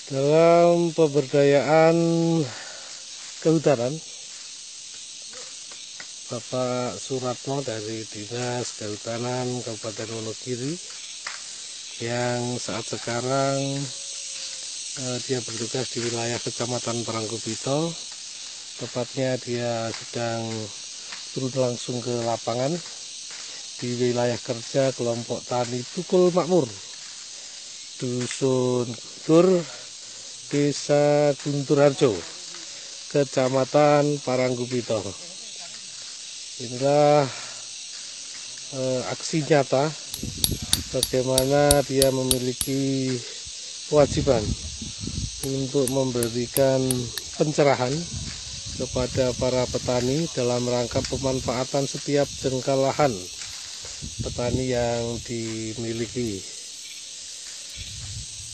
Dalam pemberdayaan kehutanan, Bapak Suratno dari Dinas Kehutanan Kabupaten Wonogiri yang saat sekarang dia bertugas di wilayah Kecamatan Parangkubito. Tepatnya dia sedang turun langsung ke lapangan di wilayah kerja kelompok tani Tukul Makmur, Dusun Guntur, Desa Gunturharjo, Kecamatan Parangkubito. Inilah aksi nyata bagaimana dia memiliki kewajiban untuk memberikan pencerahan kepada para petani dalam rangka pemanfaatan setiap jengkal lahan petani yang dimiliki.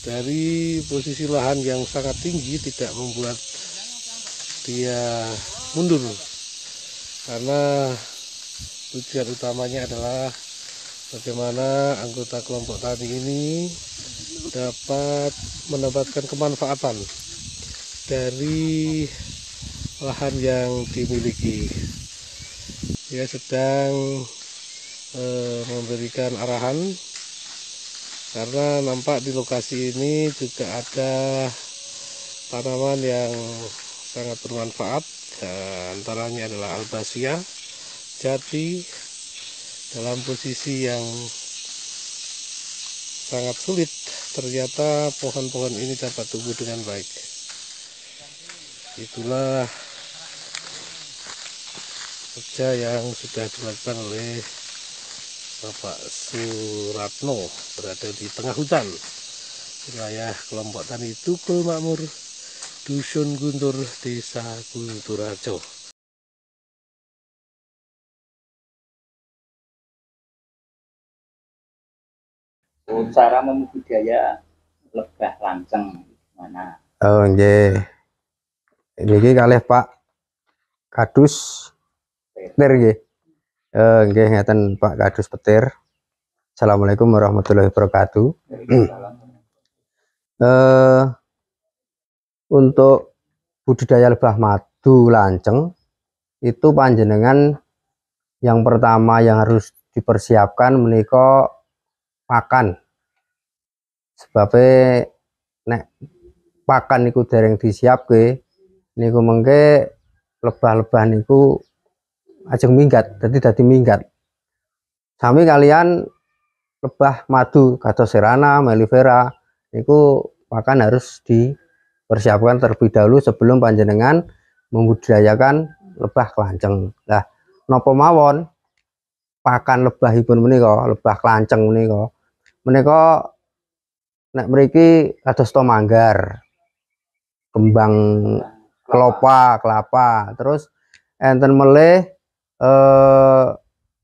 Dari posisi lahan yang sangat tinggi tidak membuat dia mundur, karena tujuan utamanya adalah bagaimana anggota kelompok tani ini dapat mendapatkan kemanfaatan dari lahan yang dimiliki. Dia sedang memberikan arahan karena nampak di lokasi ini juga ada tanaman yang sangat bermanfaat, antaranya adalah albasia, jati, dalam posisi yang sangat sulit. Ternyata pohon-pohon ini dapat tumbuh dengan baik. Itulah kerja yang sudah dilakukan oleh Bapak Suratno, berada di tengah hutan wilayah kelompok tani Tukul Makmur, Dusun Guntur, Desa Gunturharjo. Cara membudidaya lebah lanceng gimana? Oh nggih. Niki kalih Pak Kadus Petir nggih. Nggih ngeten Pak Kadus Petir. Assalamualaikum warahmatullahi wabarakatuh. Untuk budidaya lebah madu lanceng itu panjenengan yang pertama yang harus dipersiapkan menika pakan. Sebabnya nek pakan niku dereng disiapke niku mengke lebah-lebah niku ajeng minggat, dadi minggat. Sami kalian lebah madu kados serana, mellifera niku pakan harus dipersiapkan terlebih dahulu sebelum panjenengan membudidayakan lebah klanceng. Lah napa mawon pakan lebahipun menika, lebah klanceng menika nek mriki kados to manggar, kembang kelapa, terus enten melih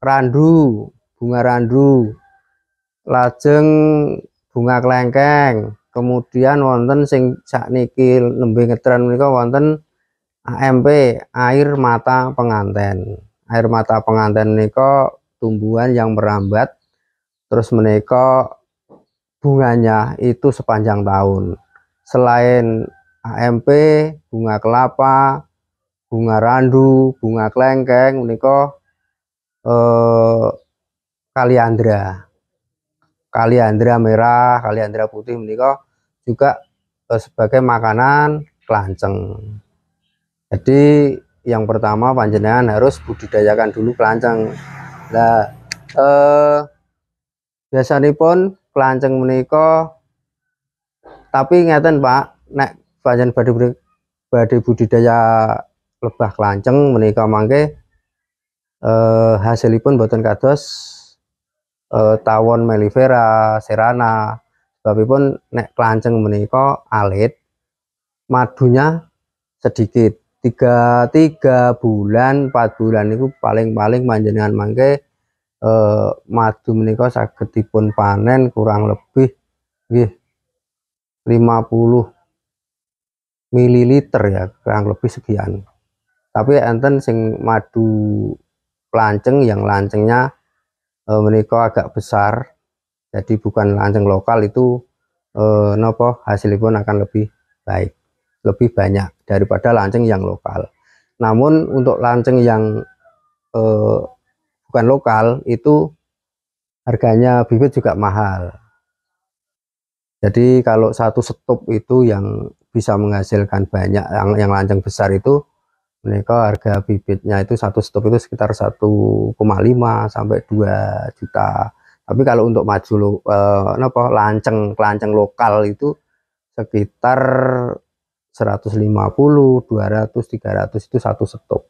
randu, bunga randu, lajeng bunga klengkeng, kemudian wonten sing sakniki nembe ngetren menika wonten AMP, air mata penganten. Air mata penganten menika tumbuhan yang merambat, terus menika bunganya itu sepanjang tahun. Selain AMP, bunga kelapa, bunga randu, bunga klengkeng menika kaliandra merah, kaliandra putih menika juga sebagai makanan klanceng. Jadi yang pertama panjenengan harus budidayakan dulu klanceng. Nah, biasanipun klanceng menika, tapi ngeten Pak, nek panjenengan badhe budidaya lebah klanceng menika mangke hasilipun boten kados tawon mellifera, serana. Sebabipun nek klanceng menika alit, madunya sedikit. 3 bulan 4 bulan itu paling-paling panjenengan mangke madu menika saged dipun panen kurang lebih nggih 50 ml ya, kurang lebih sekian. Tapi enten sing madu klanceng yang lancengnya menika agak besar, jadi bukan lanceng lokal itu nopo hasilipun akan lebih baik, lebih banyak daripada lanceng yang lokal. Namun untuk lanceng yang bukan lokal itu harganya bibit juga mahal. Jadi kalau satu stop itu yang bisa menghasilkan banyak, yang lanceng besar itu mereka harga bibitnya itu satu stop itu sekitar 1,5 sampai 2 juta. Tapi kalau untuk maju lanceng lokal itu sekitar 150, 200, 300 itu satu stop.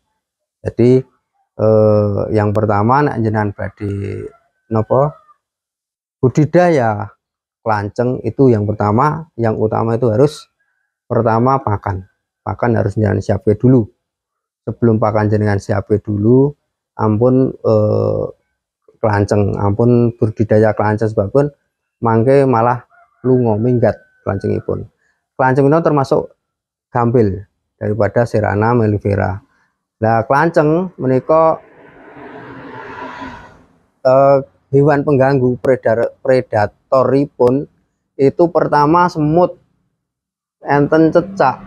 Jadi yang pertama nek jenengan badhe napa budidaya lanceng itu yang pertama, yang utama itu harus pertama pakan harus jenengan siapke dulu. Sebelum pakan jenengan siapke dulu, ampun kelanceng, ampun budidaya kelanceng sebabun mangke malah lunga minggat kelancengipun. Kelanceng itu termasuk gampil daripada Serrana mellifera. Nah, kelanceng menika hewan pengganggu predatoripun itu pertama semut, enten cecak.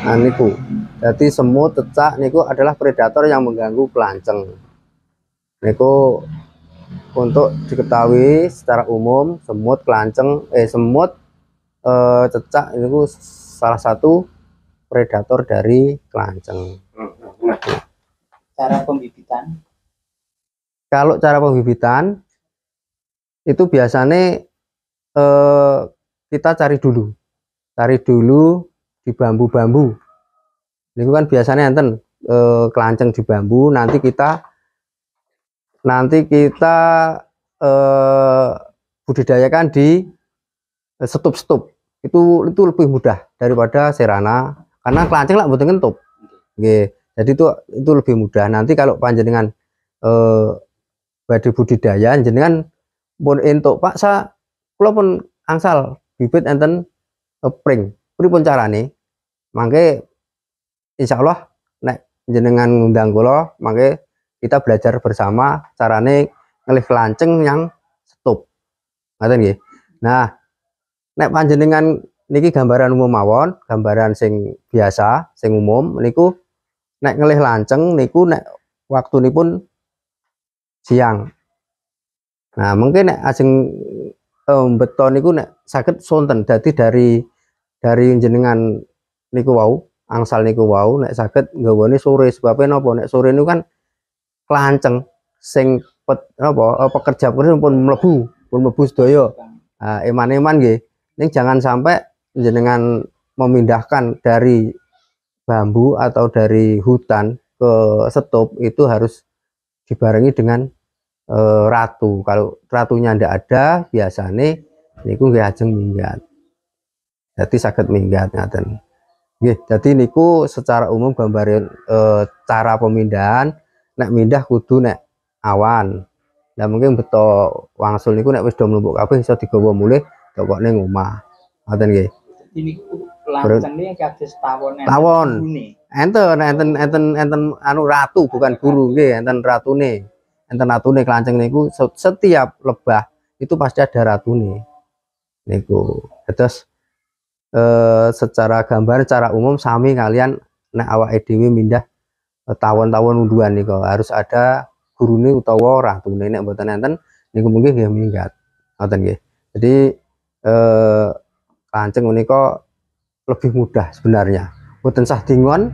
Nah niku. Jadi semut, cecak niku adalah predator yang mengganggu kelanceng. Niku untuk diketahui secara umum semut, kelanceng, cecak itu salah satu predator dari kelanceng. Cara pembibitan? Kalau cara pembibitan itu biasanya kita cari dulu di bambu-bambu. Ini kan biasanya enten kelanceng di bambu. Nanti kita budidayakan di stup-stup. Itu lebih mudah daripada Serrana karena kelanceng lah mboten ngentup. Nggih. Jadi itu lebih mudah. Nanti kalau panjenengan badhe budidaya jenengan pun entuk Pak kula pun angsal bibit enten pring. Pripun carane? Mangke insyaallah nek jenengan ngundang kula mangke kita belajar bersama carane ngelih kelanceng yang stup. Ngoten nggih. Nah, nek panjenengan niki gambaran umum mawon, gambaran sing biasa, sing umum niku nek ngelih lanceng niku nek waktunipun siang. Nah, mungkin nek ajeng beton niku nek saged sonten dadi dari jenengan niku wau, angsal niku wau nek saged nggawane sore sebabnya napa nek sore niku kan kelanceng sing pekerja pun mlebu sedaya. Eman-eman nggih. Ning jangan sampai jenengan memindahkan dari bambu atau dari hutan ke stup itu harus dibarengi dengan ratu. Kalau ratunya ndak ada biasanya niku nggih ajeng minggat. Jadi saged minggat ngaten. Nggih, dadi niku secara umum gambaran cara pemindahan. Nek mindah kudu nek awan. Nah mungkin beto wangsul niku nek wis do mlumpuk kabeh iso digawa mulih dokokne ngomah. Ngoten nggih. Ini lancenge kados tawon. Tawon. Enten anu ratu bukan guru nggih, enten ratune. Enten ratune kelanceng niku setiap lebah itu pasti ada ratune. Niku. Terus secara gambar secara umum sami kalian nek awake dhewe mindah tawon-tawon unduan niku harus ada gurune utawa ratune. Nek mboten enten niku mungkin nggih minggat. Ngoten nggih. Jadi kelanceng menika lebih mudah sebenarnya. Mboten sah dingon,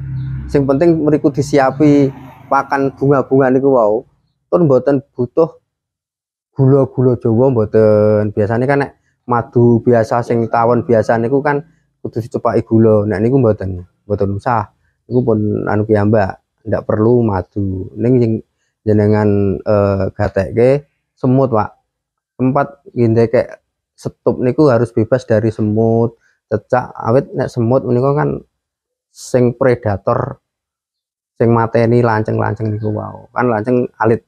sing penting mriku disiapi pakan bunga-bunga niku wau. Pun mboten butuh gula-gula Jawa mboten. Biasanya kan nek madu biasa sing tawon biasa niku kan kudu dicepaki gula. Nek niku mboten usah. Niku pun anu piyambak, ndak perlu madu. Ning jenengan gatekke semut, Pak. Tempat ngindeke stup niku harus bebas dari semut, cecak. Awit nek semut menika kan sing predator sing mateni lanceng-lanceng niku wau. Kan lanceng alit.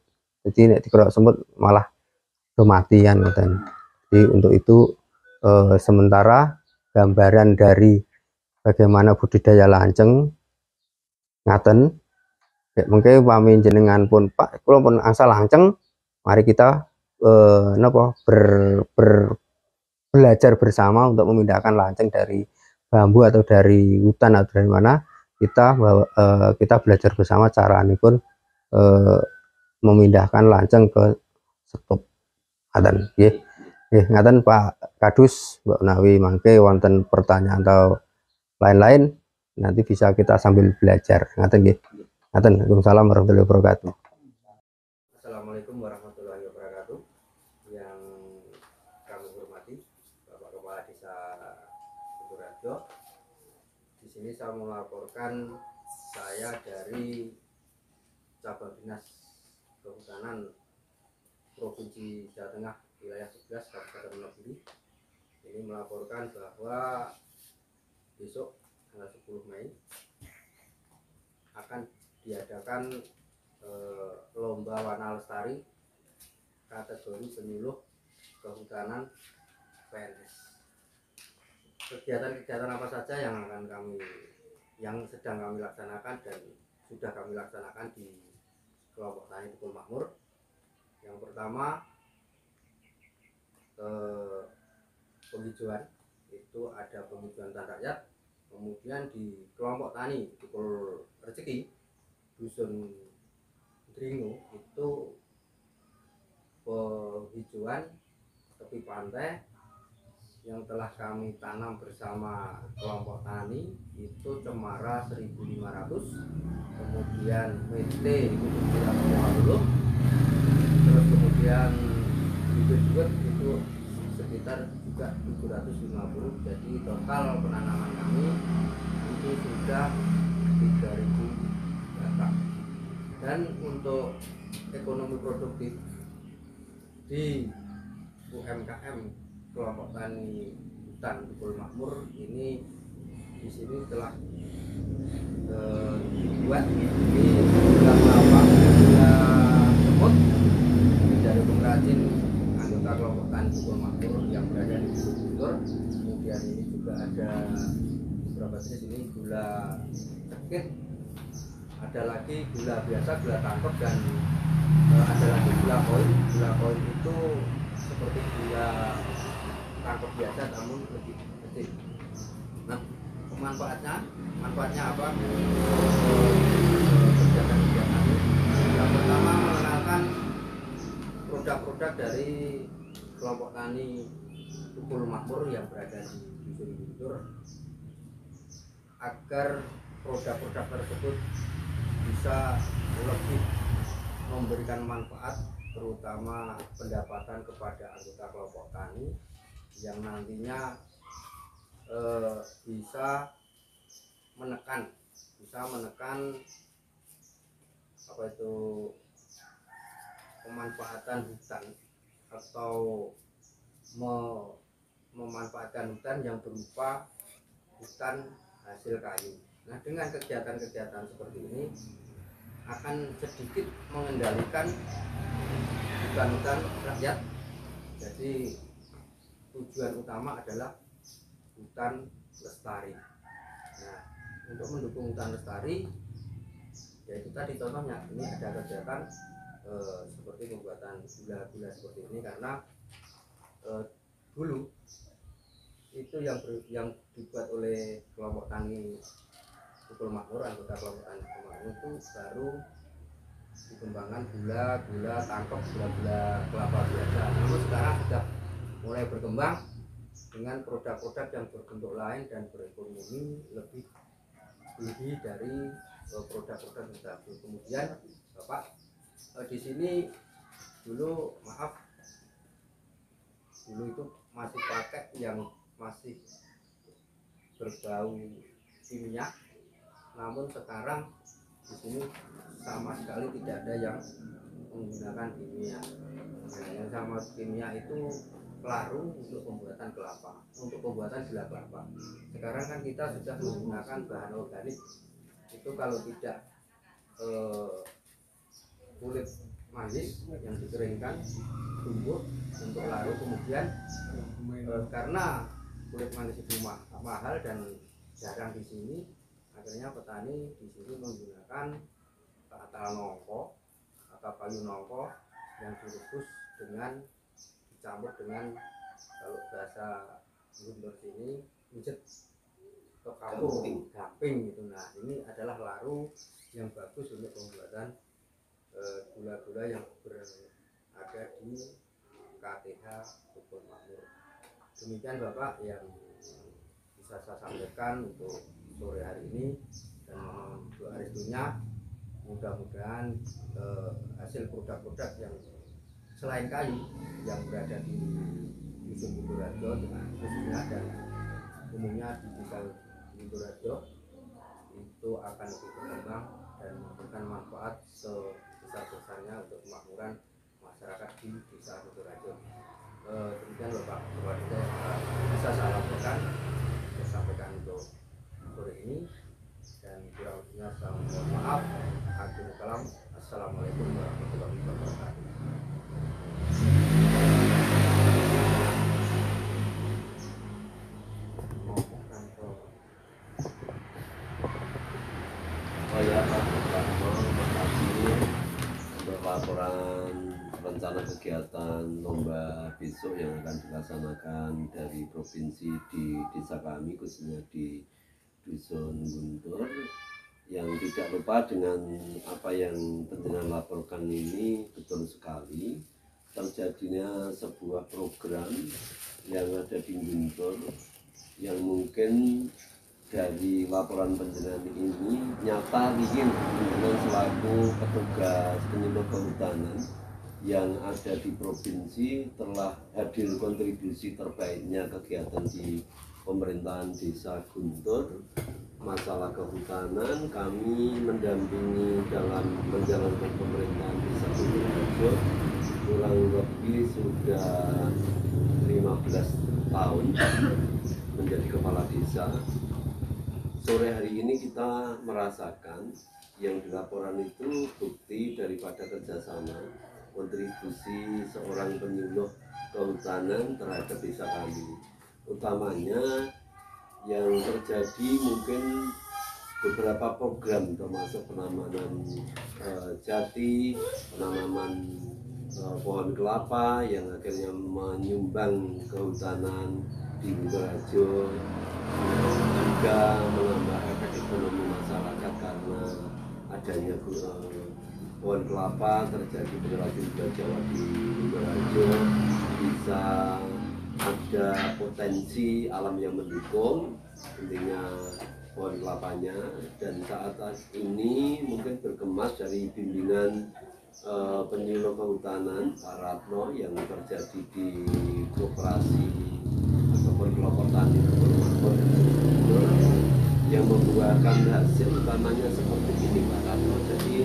Jadi nek dikerok semut malah do matian ngoten. Jadi untuk itu sementara gambaran dari bagaimana budidaya lanceng ngaten. Mungkin pami jenengan pun Pak, kula pun angsal lanceng, mari kita belajar bersama untuk memindahkan lanceng dari bambu atau dari hutan atau dari mana, kita belajar bersama cara ini pun memindahkan lanceng ke stop. Ngaten nggih. Ngaten Pak Kadus, Mbak Nawi, mangke wonten pertanyaan atau lain-lain nanti bisa kita sambil belajar. Ngaten nggih. Ngaten. Waalaikumsalam warahmatullahi wabarakatuh. Assalamualaikum warahmatullahi wabarakatuh. Yang kami hormati Bapak Kepala Desa Sukoharjo. Di sini saya melaporkan saya dari Cabang Dinas Kehutanan Provinsi Jawa Tengah wilayah 11 Kabupaten Wonogiri. Ini melaporkan bahwa besok tanggal 10 Mei akan diadakan lomba warna lestari kategori penyuluh kehutanan PNS. Kegiatan-kegiatan apa saja yang sedang kami laksanakan dan sudah kami laksanakan di kelompok tani Tukul Makmur. Yang pertama, penghijauan, itu ada penghijauan hutan rakyat. Kemudian di kelompok tani Tukul Rezeki Dusun Dringo itu penghijauan tepi pantai yang telah kami tanam bersama kelompok tani itu cemara 1.500, kemudian mete itu 350, terus kemudian bibit itu sekitar juga 750. Jadi total penanaman kami itu sudah 3.000 hektar. Dan untuk ekonomi produktif di UMKM kelompok tani hutan Tukul Makmur ini di sini telah dibuat di gula kelapa, gula semut dari pengrajin anggota kelompok tani Tukul Makmur yang berada di Guntur. Kemudian ini juga ada beberapa jenis, ini gula cekit, ada lagi gula biasa, gula tangkep, dan ada lagi gula koin. Gula koin itu seperti gula tangkep biasa namun lebih kecil. Nah, manfaatnya apa? Kegiatan-kegiatan yang pertama mengenalkan produk-produk dari kelompok tani Tukul Makmur yang berada di Dusun Guntur, agar produk-produk tersebut bisa lebih memberikan manfaat, terutama pendapatan kepada anggota kelompok tani yang nantinya bisa menekan apa itu pemanfaatan hutan atau memanfaatkan hutan yang berupa hutan hasil kayu. Nah, dengan kegiatan-kegiatan seperti ini akan sedikit mengendalikan hutan-hutan rakyat. Jadi tujuan utama adalah hutan lestari. Nah, untuk mendukung hutan lestari, yaitu tadi contohnya ini ada kegiatan seperti pembuatan gula-gula seperti ini, karena dulu itu yang dibuat oleh kelompok tani Tukul Makmur, anggota kelompok tani Tukul Makmur itu baru dikembangkan gula tangkep, gula kelapa biasa. Namun sekarang sudah mulai berkembang dengan produk-produk yang berbentuk lain dan berekonomi lebih dari produk-produk kita. Kemudian Bapak di sini dulu itu masih pakai yang masih berbau kimia, namun sekarang di sini sama sekali tidak ada yang menggunakan kimia. Nah, yang sama kimia itu pelarung untuk pembuatan kelapa, untuk pembuatan gula kelapa. Sekarang kan kita sudah menggunakan bahan organik. Itu kalau tidak kulit manis yang dikeringkan tumbuh untuk larut, kemudian karena kulit manis itu mahal dan jarang di sini, akhirnya petani di sini menggunakan atal nongko atau kayu nongko yang direbus dengan dicampur dengan, kalau bahasa Guntur sini, mijet. atau kampung gamping gitu. Nah ini adalah laru yang bagus untuk pembuatan gula-gula yang berada di KTH Kebon Makmur. Demikian Bapak yang bisa saya sampaikan untuk sore hari ini, dan untuk restunya mudah-mudahan hasil produk-produk yang selain kayu yang berada di Dusun Gunturharjo khususnya dan umumnya di Desa Gunturharjo itu akan lebih berkembang dan memberikan manfaat sebesar-besarnya untuk kemakmuran masyarakat di Desa Gunturharjo. Demikian Bapak Bupati bisa saya laporkan, saya sampaikan untuk sore ini, dan kurang lebihnya saya mohon maaf. Akhirul kalam, assalamualaikum warahmatullahi wabarakatuh. Oh ya Pak Bupati, makasih untuk laporan rencana kegiatan lomba besok yang akan dilaksanakan dari provinsi di desa kami, khususnya di Dusun Guntur. Yang tidak lupa dengan apa yang penjenengan laporkan ini, betul sekali terjadinya sebuah program yang ada di Guntur yang mungkin dari laporan penjenengan ini nyata ingin dengan selaku petugas penyuluh kehutanan yang ada di provinsi telah hadir kontribusi terbaiknya kegiatan di pemerintahan desa Guntur. Masalah kehutanan kami mendampingi dalam menjalankan pemerintahan desa Gunturharjo kurang lebih sudah 15 tahun menjadi kepala desa. Sore hari ini kita merasakan yang dilaporan itu bukti daripada kerjasama kontribusi seorang penyuluh kehutanan terhadap desa kami. Utamanya yang terjadi mungkin beberapa program termasuk penanaman jati, penanaman pohon kelapa yang akhirnya menyumbang kehutanan di Gunturharjo, juga menambah efek ekonomi masyarakat karena adanya pohon kelapa, terjadi generasi muda Jawa di Gunturharjo, bisa ada potensi alam yang mendukung, intinya pohon kelapanya. Dan saat ini mungkin berkemas dari bimbingan penyuluh kehutanan Pak Ratno yang terjadi di koperasi ataupun kelompok tani yang membuahkan hasil utamanya seperti ini Pak Ratno. Jadi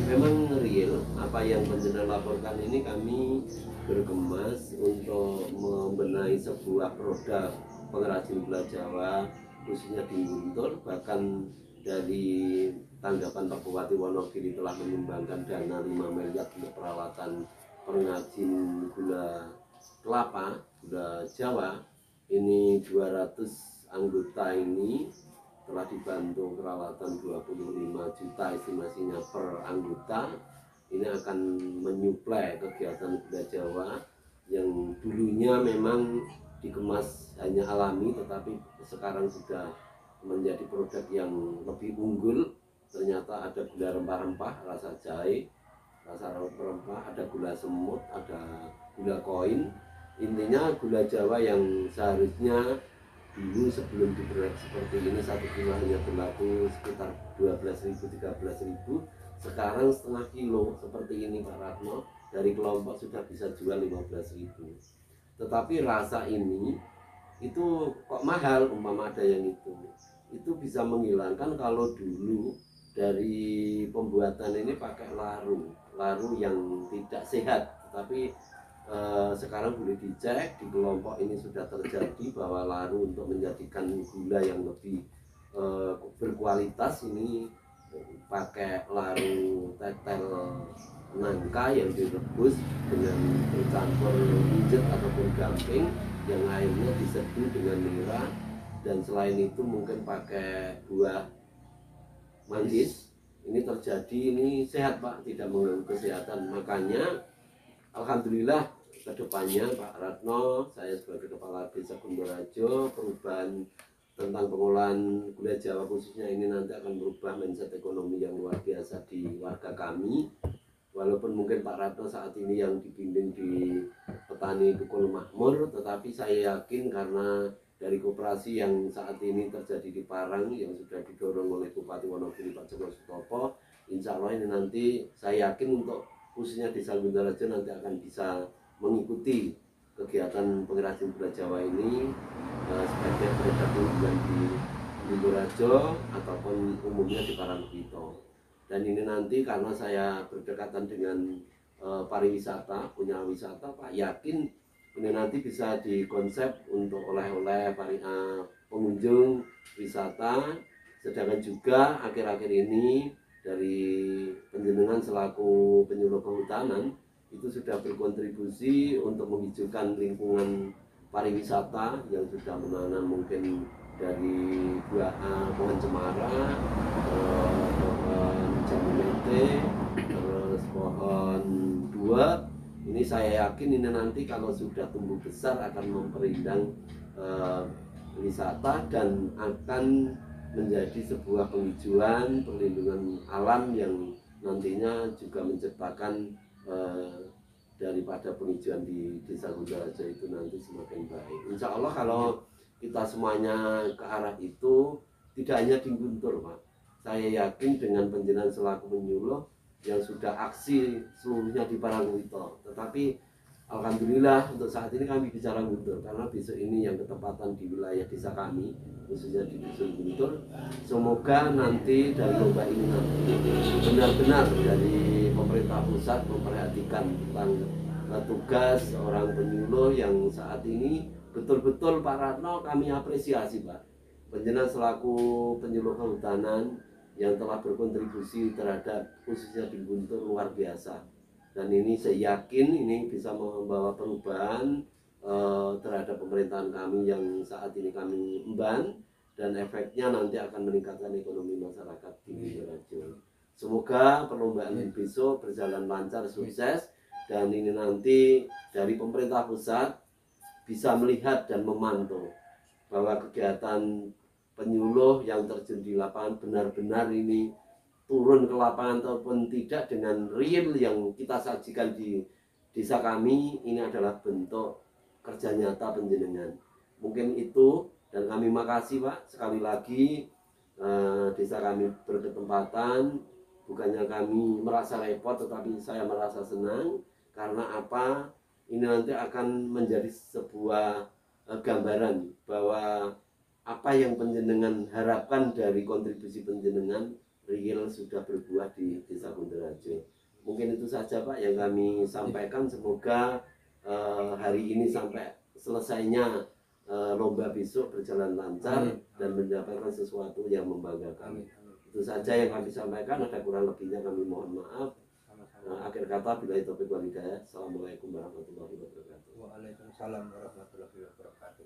memang real apa yang penjenengan laporkan ini, kami berkemas untuk membenahi sebuah produk pengrajin gula Jawa khususnya di Guntur. Bahkan dari tanggapan Pak Bupati Wonogiri telah menyumbangkan dana 5 miliar untuk peralatan pengrajin gula kelapa, gula Jawa. Ini 200 anggota ini telah dibantu peralatan 25 juta estimasinya per anggota. Ini akan menyuplai kegiatan gula Jawa yang dulunya memang dikemas hanya alami, tetapi sekarang sudah menjadi produk yang lebih unggul. Ternyata ada gula rempah-rempah, rasa jahe, rasa rempah, ada gula semut, ada gula koin. Intinya gula Jawa yang seharusnya dulu sebelum diproduksi seperti ini 1 kilo hanya berlaku sekitar 12.000 13.000, sekarang setengah kilo seperti ini Pak Ratno dari kelompok sudah bisa jual 15.000. Tetapi rasa ini itu kok mahal, umpama ada yang itu bisa menghilangkan. Kalau dulu dari pembuatan ini pakai laru yang tidak sehat, tetapi sekarang boleh dicek di kelompok ini sudah terjadi bahwa laru untuk menjadikan gula yang lebih berkualitas ini pakai laru tetel nangka yang direbus dengan bercampur wujud ataupun gamping, yang lainnya diseduh dengan nira, dan selain itu mungkin pakai buah manggis. Ini terjadi, ini sehat Pak, tidak mengganggu kesehatan. Makanya alhamdulillah kedepannya Pak Ratno, saya sebagai kepala desa Gunturharjo, perubahan tentang pengolahan gula Jawa khususnya ini nanti akan merubah mindset ekonomi yang luar biasa di warga kami. Walaupun mungkin Pak Ratno saat ini yang dibimbing di petani Kukul Makmur, tetapi saya yakin karena dari koperasi yang saat ini terjadi di Parang yang sudah didorong oleh Bupati Wonogiri Pak Joko Sutopo, insya Allah ini nanti saya yakin untuk khususnya Desa Gunungharjo nanti akan bisa mengikuti kegiatan pengrajin gula Jawa ini sebagai beredar kunjungan di Gunungharjo ataupun umumnya di Parangpito. Dan ini nanti karena saya berdekatan dengan pariwisata, punya wisata, Pak yakin ini nanti bisa dikonsep untuk oleh-oleh pengunjung wisata. Sedangkan juga akhir-akhir ini dari penjenengan selaku penyuluh kehutanan itu sudah berkontribusi untuk menghijaukan lingkungan pariwisata yang sudah menanam mungkin dari pohon cemara, pohon jambu mete, terus pohon dua. Ini saya yakin ini nanti kalau sudah tumbuh besar akan memperindah wisata dan akan menjadi sebuah penghijauan, perlindungan alam yang nantinya juga menciptakan daripada penghijauan di Desa Gunungharjo itu nanti semakin baik. Insya Allah kalau kita semuanya ke arah itu, tidak hanya di Guntur, Pak. Saya yakin dengan penjenengan selaku penyuluh yang sudah aksi seluruhnya di Parangpito. Tetapi alhamdulillah untuk saat ini kami bicara Guntur karena besok ini yang ketepatan di wilayah desa kami, khususnya di Dusun Guntur. Semoga nanti dari lomba ini nanti benar-benar dari pemerintah pusat memperhatikan tentang tugas orang penyuluh yang saat ini betul-betul Pak Ratno kami apresiasi, Pak. Panjenengan selaku penyuluh kehutanan yang telah berkontribusi terhadap khususnya di Guntur luar biasa. Dan ini saya yakin ini bisa membawa perubahan terhadap pemerintahan kami yang saat ini kami emban, dan efeknya nanti akan meningkatkan ekonomi masyarakat di Gunungharjo. Semoga perlombaan besok berjalan lancar, sukses, dan ini nanti dari pemerintah pusat bisa melihat dan memantau bahwa kegiatan penyuluh yang terjun di lapangan benar-benar ini turun ke lapangan ataupun tidak dengan real yang kita sajikan di desa kami. Ini adalah bentuk kerja nyata panjenengan. Mungkin itu, dan kami makasih Pak sekali lagi. Desa kami berkesempatan, bukannya kami merasa repot tetapi saya merasa senang karena apa, ini nanti akan menjadi sebuah gambaran bahwa apa yang panjenengan harapkan dari kontribusi panjenengan real sudah berbuah di Desa Gunungharjo. Mungkin itu saja Pak yang kami sampaikan. Semoga hari ini sampai selesainya lomba besok berjalan lancar dan mendapatkan sesuatu yang membanggakan. Itu saja yang kami sampaikan. Ada kurang lebihnya kami mohon maaf. Akhir kata bila itu wal hidayah. Assalamualaikum warahmatullahi wabarakatuh. Waalaikumsalam warahmatullahi wabarakatuh.